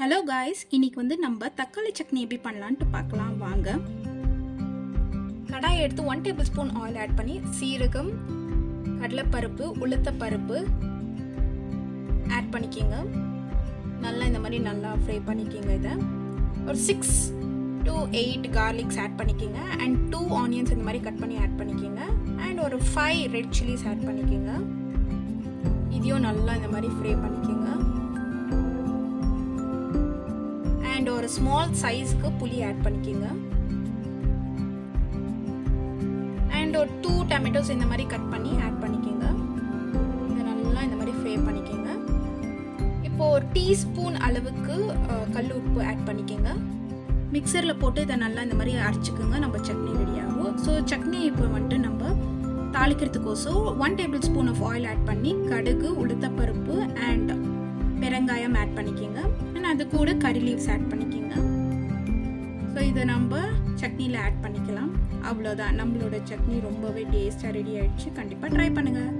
Hello guys, இன்னைக்கு வந்து நம்ம தக்காளி சட்னி எப்படி பண்ணலான்ட்டு பார்க்கலாம் வாங்க. கடாயை எடுத்து 1 டேபிள் ஸ்பூன் ஆயில் ஆட் பண்ணி சீரகம், கடலைப்பருப்பு, உளுத்தப்பருப்பு ஆட் பண்ணிக்கிங்க. நல்லா இந்த மாதிரி நல்லா ஃப்ரை பண்ணிக்கிங்க. இதை ஒரு 6 to 8 கார்லிக்ஸ் ஆட் பண்ணிக்கிங்க அண்ட் 2 ஆனியன்ஸ் இந்த மாதிரி கட் பண்ணி ஆட் பண்ணிக்கிங்க அண்ட் ஒரு 5 ரெட் சில்லிஸ் ஆட் பண்ணிக்கிங்க. இதையும் நல்லா இந்த மாதிரி ஃப்ரை பண்ணிக்கிங்க. அண்ட் ஒரு ஸ்மால் சைஸ்க்கு புளி ஆட் பண்ணிக்கிங்க. அண்ட் ஒரு 2 டொமேட்டோஸ் இந்த மாதிரி கட் பண்ணி ஆட் பண்ணிக்கிங்க. இதை நல்லா இந்த மாதிரி ஃப்ரை பண்ணிக்கிங்க. இப்போ ஒரு டீஸ்பூன் அளவுக்கு கல் உப்பு ஆட் பண்ணிக்கிங்க. மிக்சரில் போட்டு இதை நல்லா இந்த மாதிரி அரைச்சிக்கோங்க. நம்ம சட்னி ரெடி ஆகும். ஸோ சட்னி இப்போ வந்துட்டு நம்ம தாளிக்கிறதுக்கோசம் 1 tablespoon of oil add பண்ணி கடுகு, உளுத்தப்பருப்பு அண்ட் பெருங்காயம் ஆட் பண்ணிக்கிங்க. அண்ட் அது கூட கறி லீவ்ஸ் ஆட் பண்ணிக்கிங்க. ஸோ இதை நம்ம சட்னியில் ஆட் பண்ணிக்கலாம். அவ்வளோதான், நம்மளோட சட்னி ரொம்பவே டேஸ்ட்டாக ரெடி ஆகிடுச்சு. கண்டிப்பாக ட்ரை பண்ணுங்கள்.